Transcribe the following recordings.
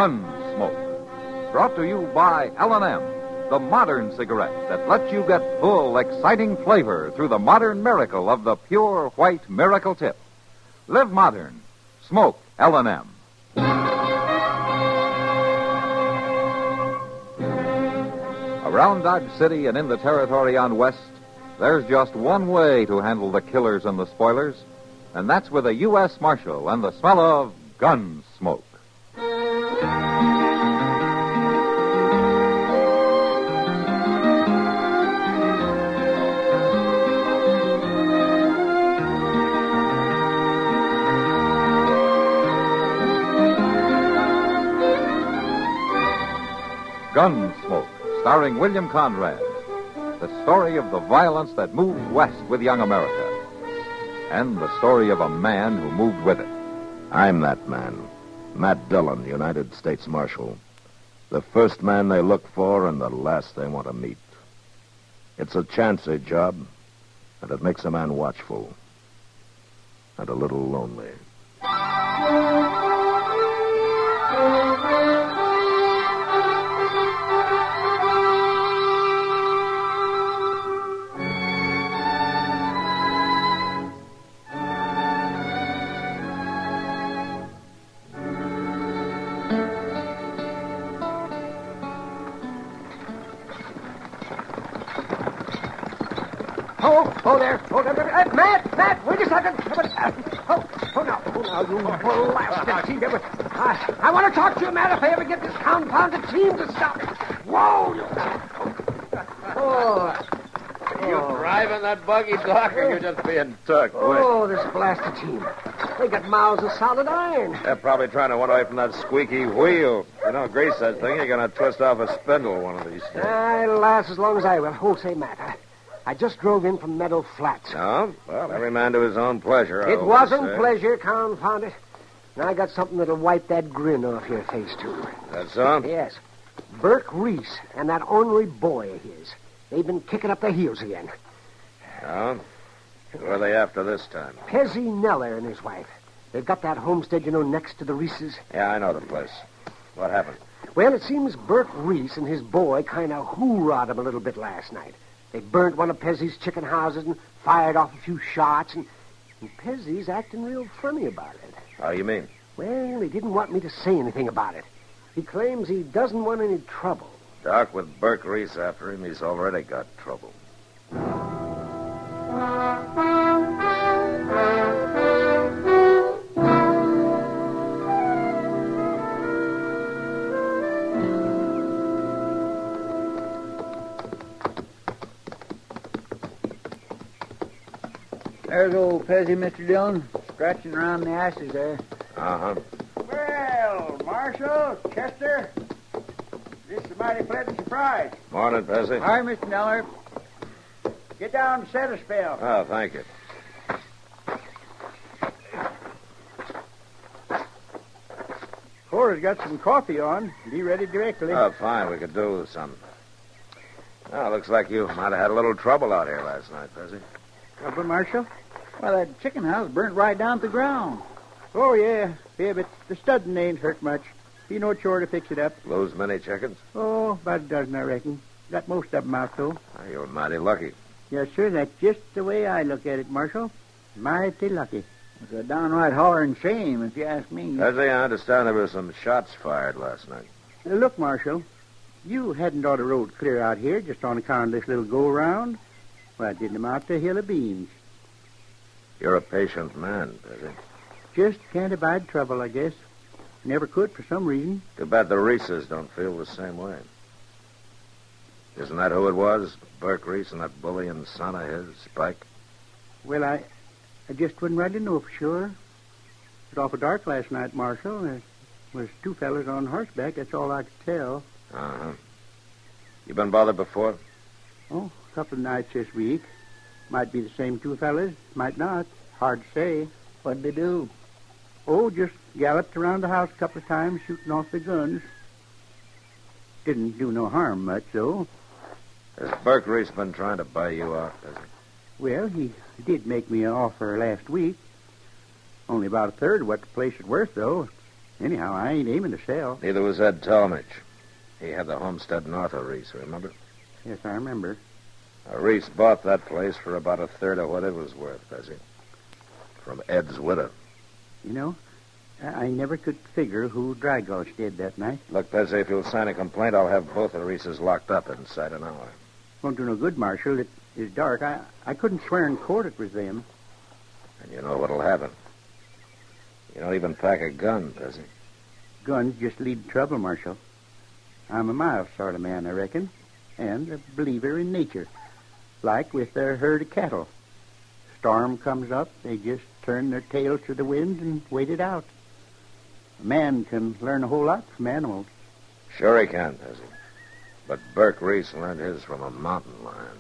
Gunsmoke. Brought to you by L&M, the modern cigarette that lets you get full, exciting flavor through the modern miracle of the pure white miracle tip. Live modern. Smoke L&M. Around Dodge City and in the territory on West, there's just one way to handle the killers and the spoilers, and that's with a U.S. Marshal and the smell of Gunsmoke. Gunsmoke, starring William Conrad. The story of the violence that moved west with young America. And the story of a man who moved with it. I'm that man. Matt Dillon, United States Marshal. The first man they look for and the last they want to meet. It's a chancy job, and it makes a man watchful. And a little lonely. Oh, there. Oh, there. Matt, wait a second. Oh, now, you blasted team. I want to talk to you, Matt, if I ever get this confounded team to stop. Whoa! Are you driving that buggy, Doc, or you're just being tucked? Oh, this blasted team. They got mouths of solid iron. They're probably trying to run away from that squeaky wheel. You don't grease that thing, you're going to twist off a spindle one of these days. It'll last as long as I will. Oh, say, Matt, I just drove in from Meadow Flats. Oh? Well, every man to his own pleasure. It wasn't pleasure, confound it. And I got something that'll wipe that grin off your face, too. That's so? Yes. Burke Reese and that ornery boy of his. They've been kicking up their heels again. Oh? Who are they after this time? Pezzy Neller and his wife. They've got that homestead, next to the Reeses. Yeah, I know the place. What happened? Well, it seems Burke Reese and his boy kind of hoorah'd him a little bit last night. They burnt one of Pezzy's chicken houses and fired off a few shots, and Pezzy's acting real funny about it. How you mean? Well, he didn't want me to say anything about it. He claims he doesn't want any trouble. Doc, with Burke Reese after him, he's already got trouble. There's old Pezzy, Mr. Dillon, scratching around the ashes there. Uh-huh. Well, Marshal, Chester, this is a mighty pleasant surprise. Morning, Pezzy. Hi, Mr. Neller. Get down and set a spell. Oh, thank you. Cora's got some coffee on. Be ready directly. Oh, fine. We could do with some. Well, looks like you might have had a little trouble out here last night, Pezzy. Trouble, Marshal? Well, that chicken house burnt right down to the ground. Oh, yeah. Yeah, but the studding ain't hurt much. Be no chore to fix it up. Lose many chickens? Oh, about a dozen, I reckon. Got most of them out, though. Oh, you're mighty lucky. Yes, sir. That's just the way I look at it, Marshal. Mighty lucky. It's a downright hollering shame, if you ask me. Pezzy, I understand there were some shots fired last night. Look, Marshal, you hadn't ought to rode clear out here just on account of this little go-around. Well, it didn't amount to a hill of beans. You're a patient man, Pezzy. Just can't abide trouble, I guess. Never could for some reason. Too bad the Reeses don't feel the same way. Isn't that who it was? Burke Reese and that bullying son of his, Spike? Well, I just wouldn't rightly know for sure. It was awful dark last night, Marshal. There was two fellas on horseback. That's all I could tell. Uh-huh. You been bothered before? Oh, a couple of nights this week. Might be the same two fellas. Might not. Hard to say. What'd they do? Oh, just galloped around the house a couple of times, shooting off their guns. Didn't do no harm much, though. Has Burke Reese been trying to buy you out, Pezzy? Well, he did make me an offer last week. Only about a third of what the place is worth, though. Anyhow, I ain't aiming to sell. Neither was Ed Talmadge. He had the homestead north of Reese, remember? Yes, I remember. Reese bought that place for about a third of what it was worth, Bessie. From Ed's widow. You know, I never could figure who Dry Gulch did that night. Look, Bessie, if you'll sign a complaint, I'll have both of Reese's locked up inside an hour. Won't do no good, Marshal. It is dark. I couldn't swear in court it was them. And you know what'll happen. You don't even pack a gun, Bessie. Guns just lead to trouble, Marshal. I'm a mild sort of man, I reckon, and a believer in nature. Like with their herd of cattle. Storm comes up, they just turn their tails to the wind and wait it out. A man can learn a whole lot from animals. Sure he can, Bessie. But Burke Reese learned his from a mountain lion.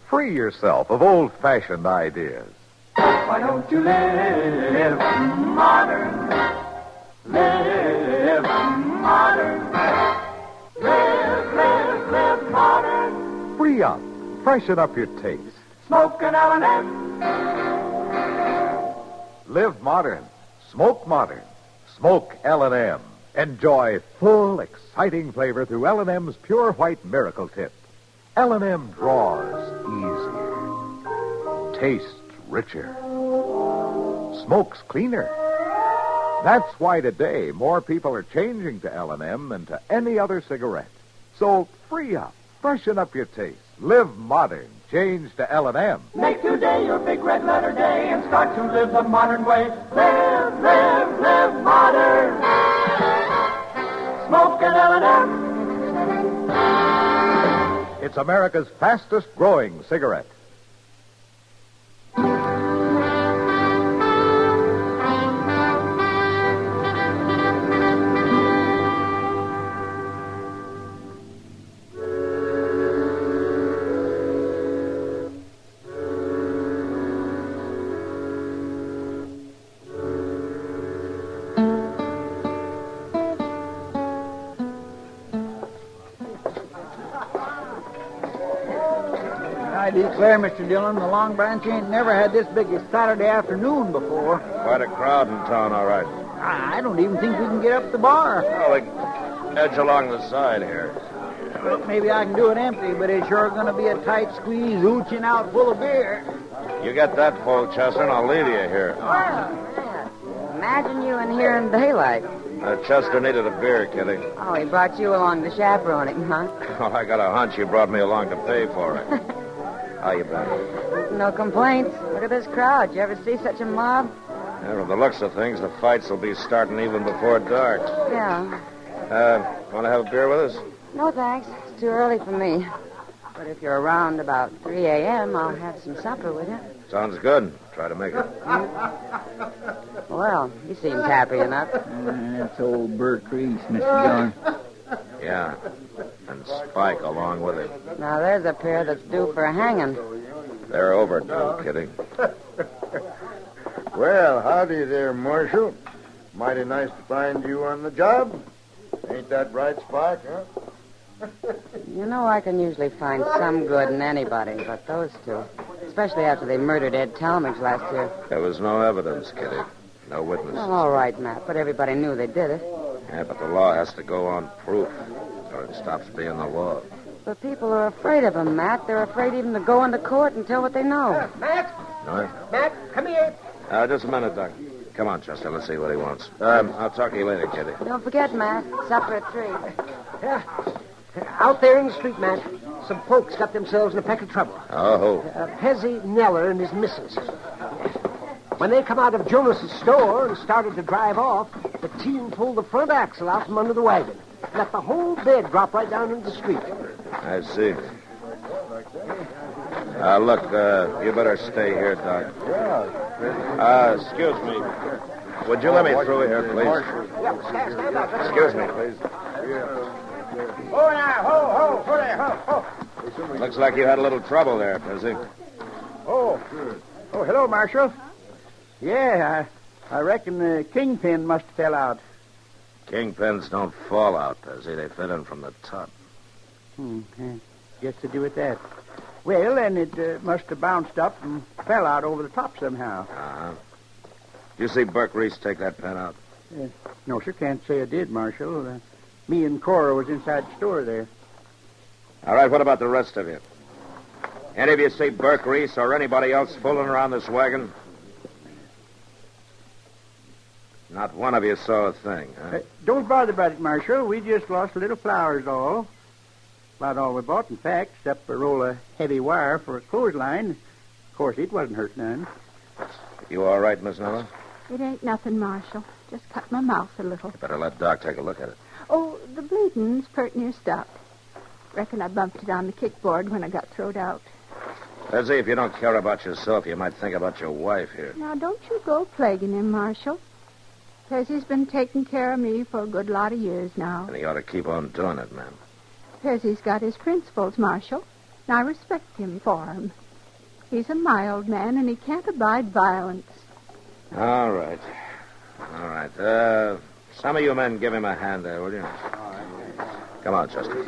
Free yourself of old-fashioned ideas. Why don't you live modern? Live modern. Live modern. Free up. Freshen up your taste. Smoke an L&M. Live modern. Smoke modern. Smoke L&M. Enjoy full, exciting flavor through L&M's Pure White Miracle Tip. L&M draws easier. Tastes richer. Smokes cleaner. That's why today more people are changing to L&M than to any other cigarette. So free up. Freshen up your taste. Live modern. Change to L&M. Make today your big red letter day and start to live the modern way. Live modern. Smoke an L&M. It's America's fastest growing cigarette. I declare, Mr. Dillon, the Long Branch ain't never had this big a Saturday afternoon before. Quite a crowd in town, all right. I don't even think we can get up the bar. Well, they edge along the side here. Well, maybe I can do it empty, but it's sure going to be a tight squeeze, ooching out full of beer. You get that full, Chester, and I'll leave you here. Imagine you in here in daylight. Chester needed a beer, Kitty. Oh, he brought you along to chaperone him, huh? Well, I got a hunch you brought me along to pay for it. How you been? No complaints. Look at this crowd. You ever see such a mob? Yeah, from the looks of things, the fights will be starting even before dark. Yeah. Want to have a beer with us? No, thanks. It's too early for me. But if you're around about 3 a.m., I'll have some supper with you. Sounds good. Try to make it. Well, he seems happy enough. That's old Burke Reese, Mr. Dillon. Yeah. And Spike along with him. Now, there's a pair that's due for a hanging. They're overdue, Kitty. Well, howdy there, Marshal. Mighty nice to find you on the job. Ain't that right, Spike, huh? You know, I can usually find some good in anybody but those two. Especially after they murdered Ed Talmadge last year. There was no evidence, Kitty. No witnesses. Oh, all right, Matt, but everybody knew they did it. Yeah, but the law has to go on proof, or it stops being the law. But people are afraid of him, Matt. They're afraid even to go into court and tell what they know. Matt, No? Matt, come here. Just a minute, Doc. Come on, Chester. Let's see what he wants. I'll talk to you later, Kitty. Don't forget, Matt, supper at 3. Yeah. Out there in the street, Matt, some folks got themselves in a peck of trouble. Oh, Pezzy Neller and his missus. When they come out of Jonas's store and started to drive off, the team pulled the front axle out from under the wagon. Let the whole bed drop right down into the street. I see. Look, you better stay here, Doc. Excuse me. Would you let me through here, please? Yeah, stand up. Excuse me, please. Oh, now, ho, there, ho. Looks like you had a little trouble there, Pezzy. Oh, hello, Marshal. Yeah, I reckon the kingpin must have fell out. Kingpins don't fall out, Pezzy. They fit in from the top. Guess to do with that. Well, then it must have bounced up and fell out over the top somehow. Uh-huh. Did you see Burke Reese take that pen out? No, sir, can't say I did, Marshal. Me and Cora was inside the store there. All right, what about the rest of you? Any of you see Burke Reese or anybody else fooling around this wagon? Not one of you saw a thing, huh? Don't bother about it, Marshal. We just lost a little flowers, all. About all we bought, in fact, except a roll of heavy wire for a clothesline. Of course, it wasn't hurt none. You all right, Miss Noah? It ain't nothing, Marshal. Just cut my mouth a little. You better let Doc take a look at it. Oh, the bleeding's pert near stopped. Reckon I bumped it on the kickboard when I got throwed out. Pezzy, if you don't care about yourself, you might think about your wife here. Now, don't you go plaguing him, Marshal. Pezzy's been taking care of me for a good lot of years now. And he ought to keep on doing it, ma'am. Pezzy's got his principles, Marshal, and I respect him for 'em. He's a mild man, and he can't abide violence. All right. All right. Some of you men give him a hand there, will you? Come on, Chester.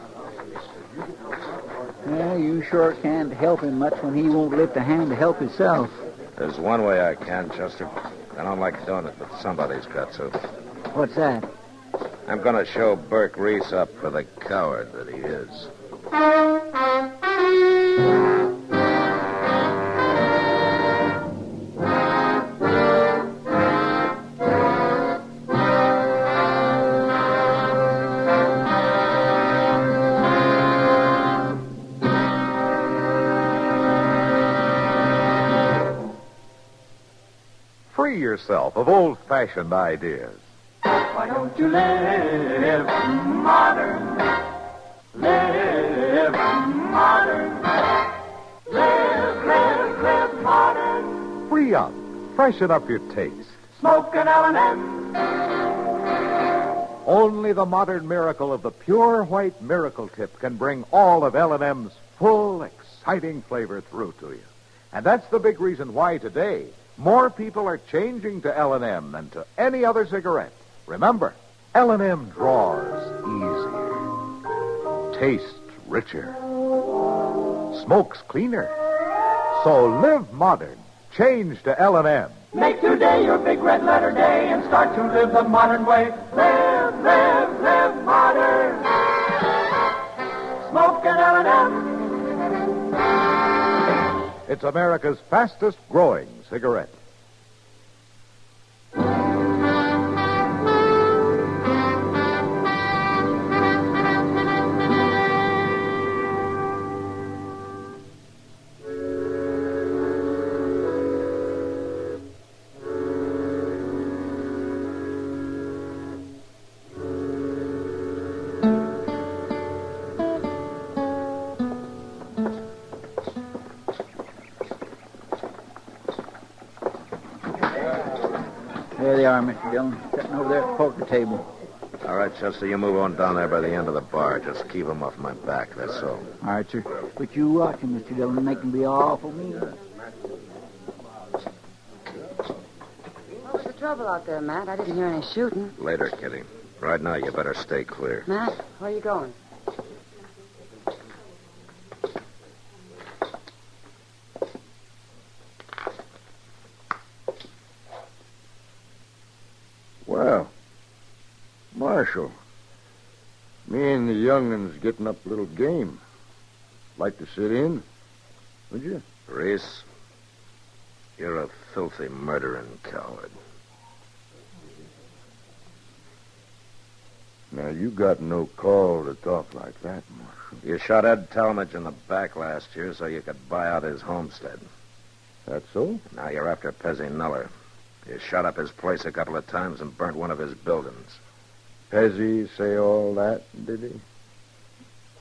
Yeah, you sure can't help him much when he won't lift a hand to help himself. There's one way I can, Chester. I don't like doing it, but somebody's got to. What's that? I'm going to show Burke Reese up for the coward that he is. Free yourself of old-fashioned ideas. Why don't you live modern? Live modern. Live modern. Free up. Freshen up your taste. Smoke an L&M. Only the modern miracle of the pure white miracle tip can bring all of L&M's full, exciting flavor through to you. And that's the big reason why today more people are changing to L&M than to any other cigarette. Remember, L&M draws easier, tastes richer, smokes cleaner. So live modern. Change to L&M. Make today your big red letter day and start to live the modern way. Live, live, live modern. Smoke an L&M. It's America's fastest growing cigarette. There they are, Mr. Dillon, sitting over there at the poker table. All right, Chester, you move on down there by the end of the bar. Just keep him off my back, that's all. All right, sir. But you watch him, Mr. Dillon, and make him be awful mean. What was the trouble out there, Matt? I didn't hear any shooting. Later, Kitty. Right now, you better stay clear. Matt, where are you going? Well, Marshal, me and the young'un's getting up a little game. Like to sit in, would you? Reese, you're a filthy murdering coward. Now, you got no call to talk like that, Marshal. You shot Ed Talmadge in the back last year so you could buy out his homestead. That so? Now you're after Pezzy Nuller. You shot up his place a couple of times and burnt one of his buildings. Pezzy say all that, did he?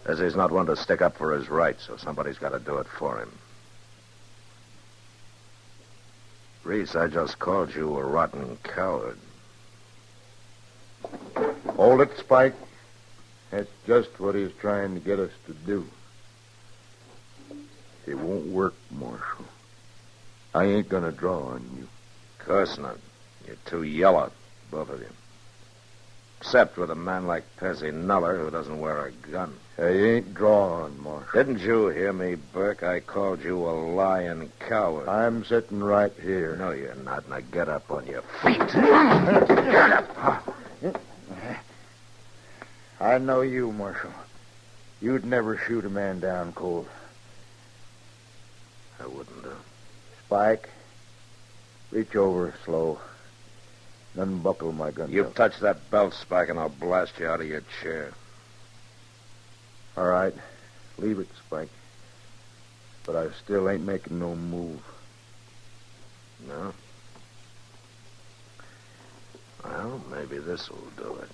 Pezzy's not one to stick up for his rights, so somebody's got to do it for him. Reese, I just called you a rotten coward. Hold it, Spike. That's just what he's trying to get us to do. It won't work, Marshal. I ain't gonna draw on you. Of course not. You're too yellow, both of you. Except with a man like Pezzy Nuller, who doesn't wear a gun. I ain't drawing, Marshal. Didn't you hear me, Burke? I called you a lying coward. I'm sitting right here. No, you're not. Now get up on your feet. Get up! I know you, Marshal. You'd never shoot a man down cold. I wouldn't. Spike, reach over slow. Unbuckle my gun. You touch that belt, Spike, and I'll blast you out of your chair. All right. Leave it, Spike. But I still ain't making no move. No? Well, maybe this will do it.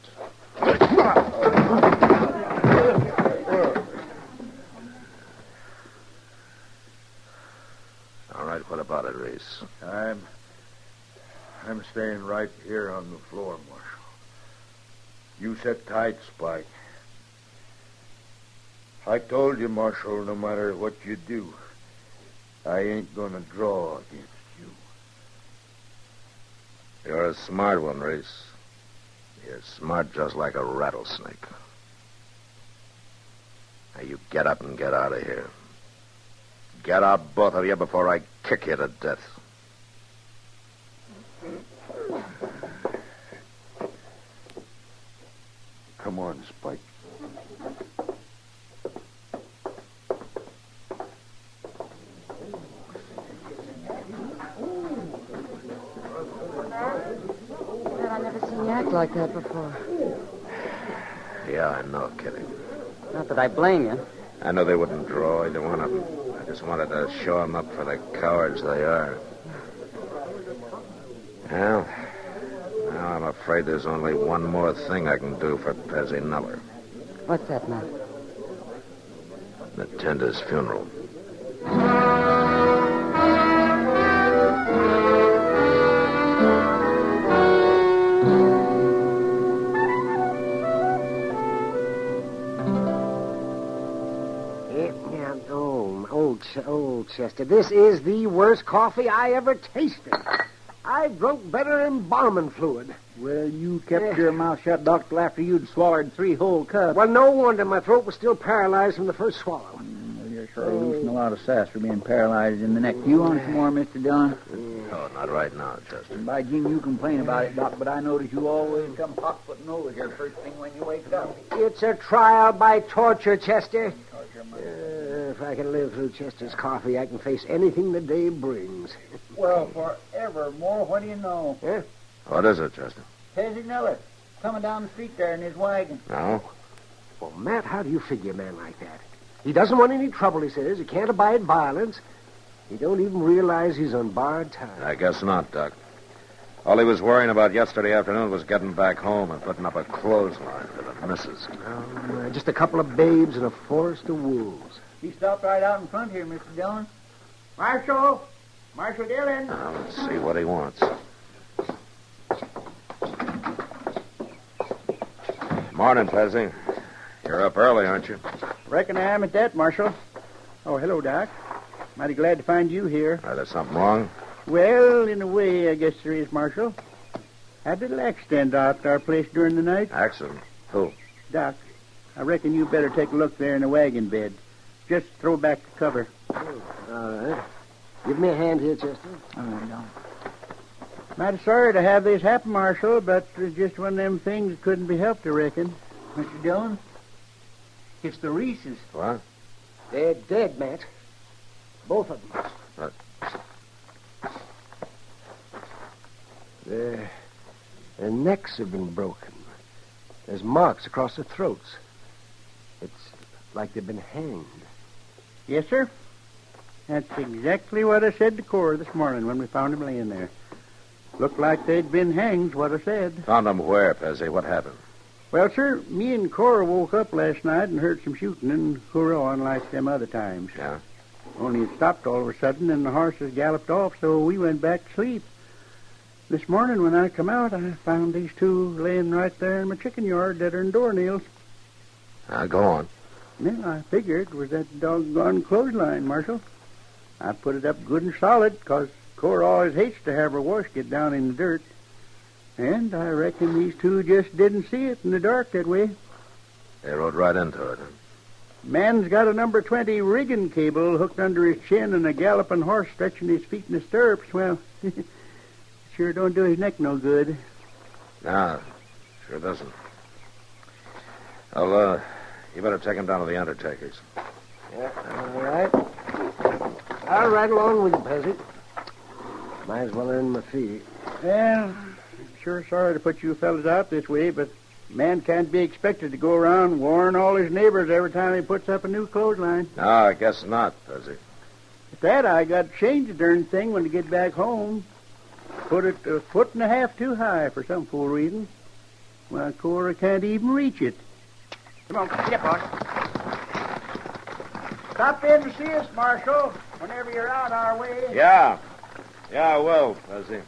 All right, what about it, Reese? I'm staying right here on the floor, Marshal. You sit tight, Spike. I told you, Marshal, no matter what you do, I ain't gonna draw against you. You're a smart one, Reese. You're smart just like a rattlesnake. Now you get up and get out of here. Get out, both of you, before I kick you to death. Come on, Spike. I've never seen you act like that before. Yeah, I know, Kitty. Not that I blame you. I know they wouldn't draw either one of them. I just wanted to show them up for the cowards they are. Well, now I'm afraid there's only one more thing I can do for Pezzy Nuller. What's that, Matt? Attend his funeral. Old Chester, this is the worst coffee I ever tasted. I drunk better embalming fluid. Well, you kept your mouth shut, Doc, till after you'd swallowed 3 whole cups. Well, no wonder my throat was still paralyzed from the first swallow. Well, you're sure losing a lot of sass for being paralyzed in the neck. You want some more, Mr. Dillon? Oh, not right now, Chester. By Jim, you complain about it, Doc, but I notice you always come hot-footing over here first thing when you wake up. It's a trial by torture, Chester. If I can live through Chester's coffee, I can face anything the day brings. Well, forevermore, what do you know? Yeah? What is it, Chester? Pezzy Nuller, coming down the street there in his wagon. No? Well, Matt, how do you figure a man like that? He doesn't want any trouble, he says. He can't abide violence. He don't even realize he's on borrowed time. I guess not, Doc. All he was worrying about yesterday afternoon was getting back home and putting up a clothesline for the missus. Just a couple of babes and a forest of wolves. He stopped right out in front here, Mr. Dillon. Marshal Dillon. Now, let's see what he wants. Morning, Pezzy. You're up early, aren't you? Reckon I am at that, Marshal. Oh, hello, Doc. Mighty glad to find you here. There's something wrong? Well, in a way, I guess there is, Marshal. Had a little accident out at our place during the night. Accident? Who? Doc, I reckon you better take a look there in the wagon bed. Just throw back the cover. All right. Give me a hand here, Chester. All right, Doc. Mighty sorry to have this happen, Marshal, but it's just one of them things that couldn't be helped, I reckon. Mr. Dillon, it's the Reeses. What? They're dead, Matt. Both of them. Their necks have been broken. There's marks across their throats. It's like they've been hanged. Yes, sir. That's exactly what I said to Cora this morning when we found him laying there. Looked like they'd been hanged, what I said. Found him where, Pezzy? What happened? Well, sir, me and Cora woke up last night and heard some shooting and hurrahing like them other times. Yeah? Only it stopped all of a sudden and the horses galloped off, so we went back to sleep. This morning when I come out, I found these two laying right there in my chicken yard that are in doornails. Go on. Then I figured it was that doggone clothesline, Marshal. I put it up good and solid, 'cause Cora always hates to have her wash get down in the dirt. And I reckon these two just didn't see it in the dark that way. They rode right into it. Man's got a number 20 rigging cable hooked under his chin and a galloping horse stretching his feet in the stirrups. Well, sure don't do his neck no good. No, sure doesn't. Well, you better take him down to the undertaker's. Yeah, all right. I'll ride along with you, Pezzy. Might as well earn my fee. Well, I'm sure sorry to put you fellas out this way, but man can't be expected to go around warning all his neighbors every time he puts up a new clothesline. No, I guess not, Pezzy. At that, I got to change the darn thing when I get back home. Put it a foot and a half too high for some fool reason. Well, Cora can't even reach it. Come on, get up, boss. Stop in to see us, Marshal, whenever you're out our way. Yeah, I will, Pezzy.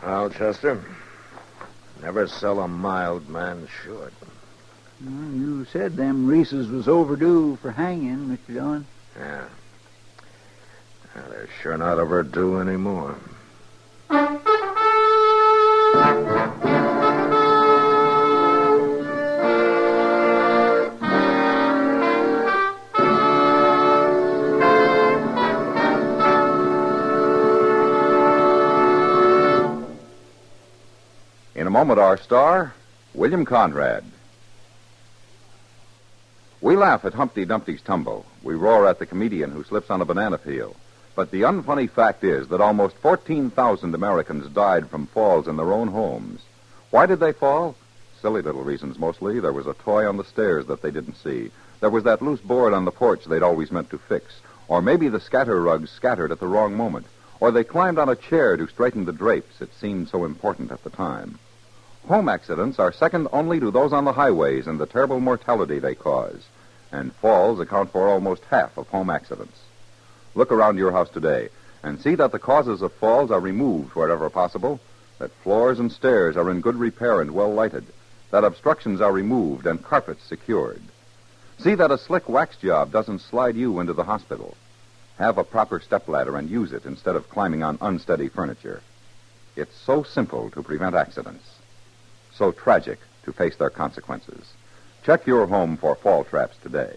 Well, Chester, never sell a mild man short. Well, you said them Reeses was overdue for hanging, Mr. Dillon. Yeah. They're sure not overdue anymore. In a moment, our star, William Conrad. We laugh at Humpty Dumpty's tumble. We roar at the comedian who slips on a banana peel. But the unfunny fact is that almost 14,000 Americans died from falls in their own homes. Why did they fall? Silly little reasons, mostly. There was a toy on the stairs that they didn't see. There was that loose board on the porch they'd always meant to fix. Or maybe the scatter rugs scattered at the wrong moment. Or they climbed on a chair to straighten the drapes. It seemed so important at the time. Home accidents are second only to those on the highways and the terrible mortality they cause. And falls account for almost half of home accidents. Look around your house today and see that the causes of falls are removed wherever possible, that floors and stairs are in good repair and well lighted, that obstructions are removed and carpets secured. See that a slick wax job doesn't slide you into the hospital. Have a proper stepladder and use it instead of climbing on unsteady furniture. It's so simple to prevent accidents, so tragic to face their consequences. Check your home for fall traps today.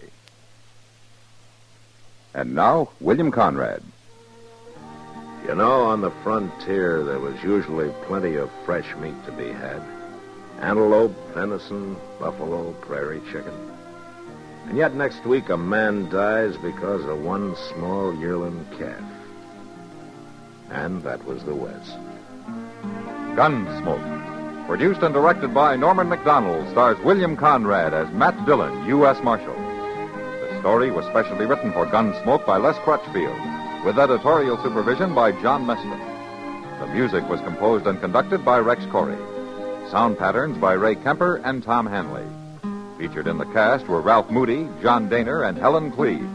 And now, William Conrad. You know, on the frontier, there was usually plenty of fresh meat to be had. Antelope, venison, buffalo, prairie chicken. And yet next week a man dies because of one small yearling calf. And that was the West. Gunsmoke. Produced and directed by Norman MacDonald, stars William Conrad as Matt Dillon, U.S. Marshal. The story was specially written for Gunsmoke by Les Crutchfield, with editorial supervision by John Meston. The music was composed and conducted by Rex Corey. Sound patterns by Ray Kemper and Tom Hanley. Featured in the cast were Ralph Moody, John Daner, and Helen Cleve.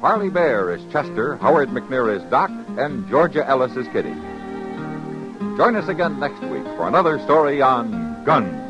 Harley Bear is Chester, Howard McNear is Doc, and Georgia Ellis is Kitty. Join us again next week for another story on Gunsmoke.